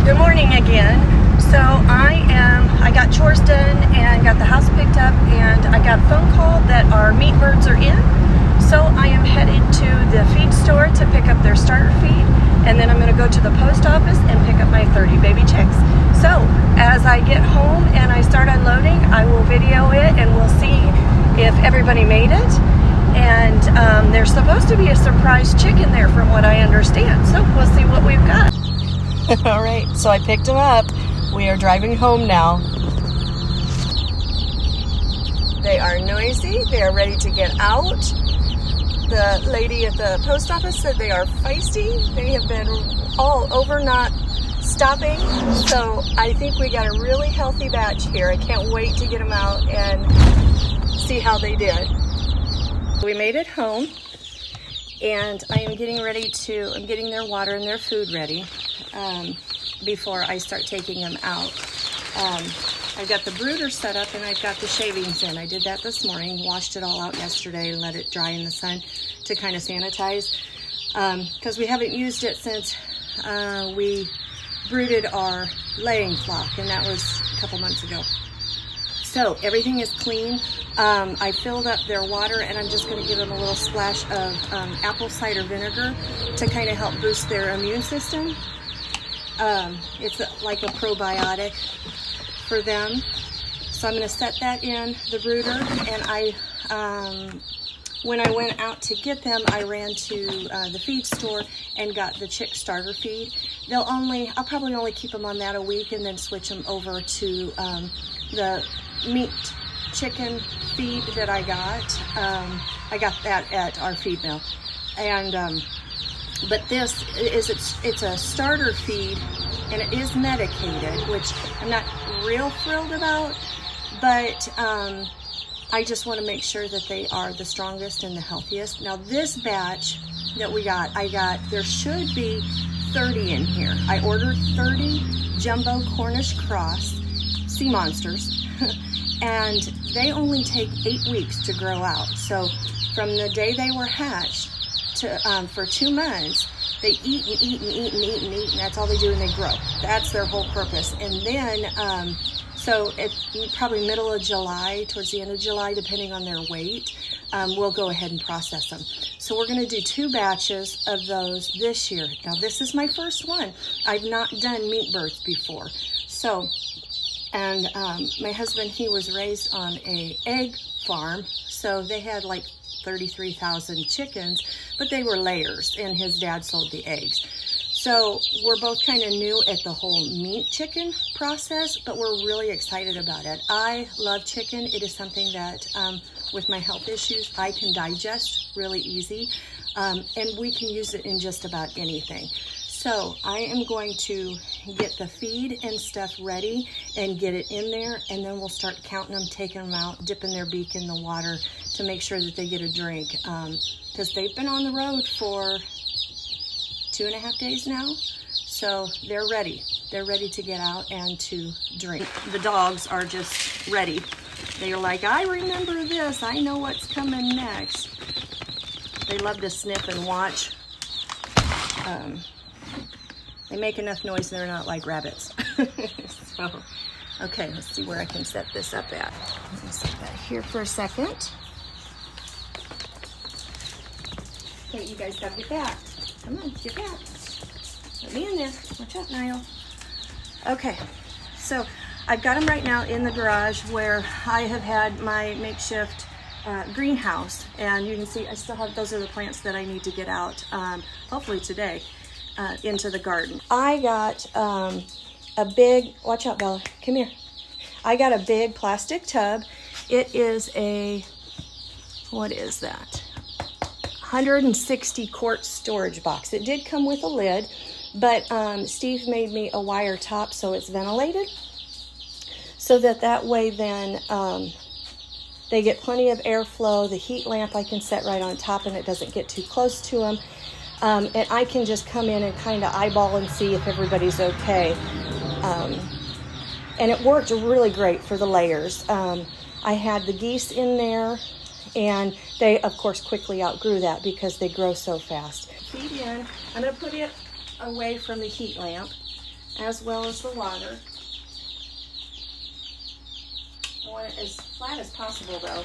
Good morning again. So I got chores done and got the house picked up, and I got a phone call that our meat birds are in. So I am headed to the feed store to pick up their starter feed, and then I'm going to go to the post office and pick up my 30 baby chicks. So as I get home and I start unloading, I will video it and we'll see if everybody made it. And there's supposed to be a surprise chick in there from what I understand. So we'll see what we've got. All right, so I picked them up. We are driving home now. They are noisy. They are ready to get out. The lady at the post office said they are feisty. They have been all over not stopping. So I think we got a really healthy batch here. I can't wait to get them out and see how they did. We made it home, and I am getting I'm getting their water and their food ready before I start taking them out. I've got the brooder set up and I've got the shavings in. I did that this morning, washed it all out yesterday and let it dry in the sun to kind of sanitize, because we haven't used it since we brooded our laying flock, and that was a couple months ago. So everything is clean. I filled up their water, and I'm just going to give them a little splash of apple cider vinegar to kind of help boost their immune system. It's like a probiotic for them. So I'm going to set that in the brooder, and when I went out to get them, I ran to the feed store and got the chick starter feed. I'll probably only keep them on that a week and then switch them over to the meat chicken feed that I got. I got that at our feed mill. And but this is it's a starter feed, and it is medicated, which I'm not real thrilled about, but I just want to make sure that they are the strongest and the healthiest. Now this batch that there should be 30 in here. I ordered 30 jumbo Cornish cross sea monsters and they only take 8 weeks to grow out. So from the day they were hatched to for 2 months, they eat and eat and eat and eat and eat, and that's all they do, and they grow. That's their whole purpose. And then so it's probably middle of July, towards the end of July, depending on their weight, we'll go ahead and process them. So we're going to do 2 batches of those this year. Now this is my first one. I've not done meat birds before. So, and my husband, he was raised on an egg farm, so they had like 33,000 chickens, but they were layers, and his dad sold the eggs. So we're both kind of new at the whole meat chicken process, but we're really excited about it. I love chicken. It is something that with my health issues, I can digest really easy, and we can use it in just about anything. So I am going to get the feed and stuff ready and get it in there, and then we'll start counting them, taking them out, dipping their beak in the water to make sure that they get a drink, because they've been on the road for 2.5 days now, so they're ready. They're ready to get out and to drink. The dogs are just ready. They're like, I remember this. I know what's coming next. They love to sniff and watch. They make enough noise, they're not like rabbits. So, okay, let's see where I can set this up at. Let me set that here for a second. Okay, you guys gotta get back. Come on, get back. Let me in there. Watch out, Niall. Okay, so I've got them right now in the garage where I have had my makeshift greenhouse, and you can see I still have, those are the plants that I need to get out, hopefully today, into the garden. I got a big, watch out Bella, come here. I got a big plastic tub. It is a, what is that? 160 quart storage box. It did come with a lid, but Steve made me a wire top so it's ventilated, so that way then they get plenty of airflow. The heat lamp I can set right on top and it doesn't get too close to them. And I can just come in and kind of eyeball and see if everybody's okay. And it worked really great for the layers. I had the geese in there, and they of course quickly outgrew that because they grow so fast. Feed in, I'm going to put it away from the heat lamp as well as the water. I want it as flat as possible though,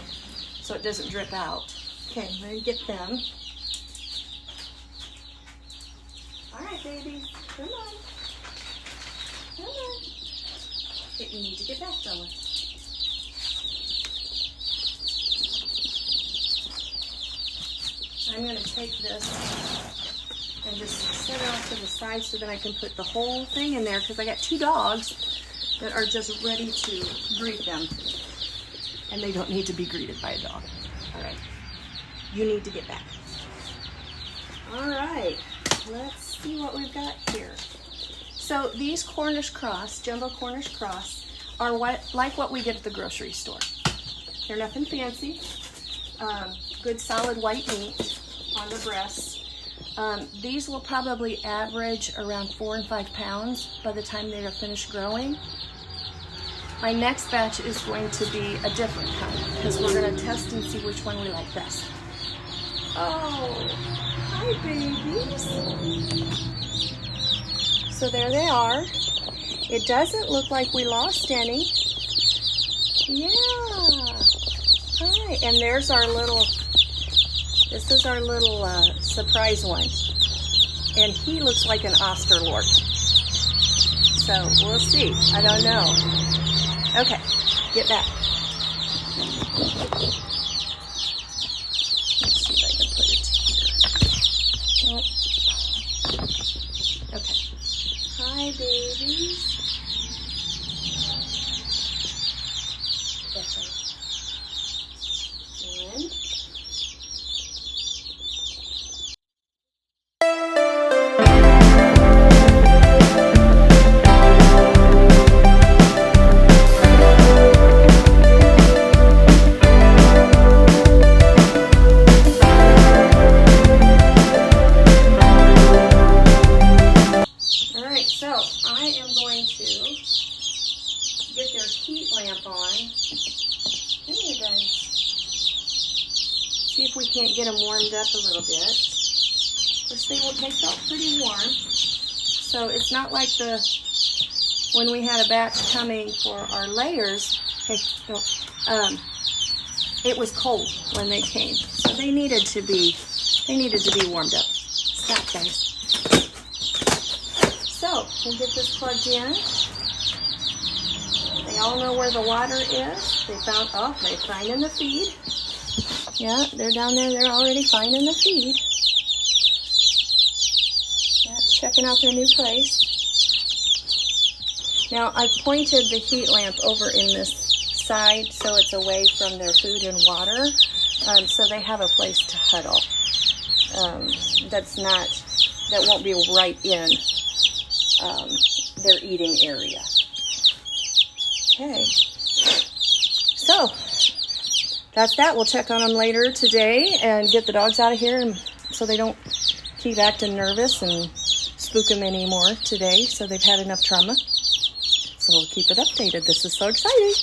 so it doesn't drip out. Okay, I'm gonna get them. All right, babies, come on. Come on. Okay, you need to get back, Bella. I'm gonna take this and just set it off to the side so that I can put the whole thing in there, because I got 2 dogs that are just ready to greet them. And they don't need to be greeted by a dog. All right, you need to get back. All right, let's see what we've got here. So these Cornish cross, jumbo Cornish cross, are like what we get at the grocery store. They're nothing fancy. Good solid white meat on the breasts. These will probably average around 4 and 5 pounds by the time they are finished growing. My next batch is going to be a different kind, because we're going to test and see which one we like best. Oh, hi babies. So there they are. It doesn't look like we lost any. Yeah. Hi, and there's our little, this is our little surprise one. And he looks like an Australorp. So we'll see, I don't know. Okay, get back. Let's see if I can put it here. Nope. Okay. Hi, babies. That's right. And see if we can't get them warmed up a little bit. Of course, they felt pretty warm. So it's not like when we had a batch coming for our layers, it was cold when they came. So they needed to be warmed up. Stop, guys. So we'll get this plugged in. They all know where the water is. They're finding the feed. Yeah, they're down there. They're already finding the feed. Yeah, checking out their new place. Now, I've pointed the heat lamp over in this side so it's away from their food and water, so they have a place to huddle. That won't be right in their eating area. Okay. So that's that. We'll check on them later today and get the dogs out of here so they don't keep acting nervous and spook them anymore today. So they've had enough trauma. So we'll keep it updated. This is so exciting.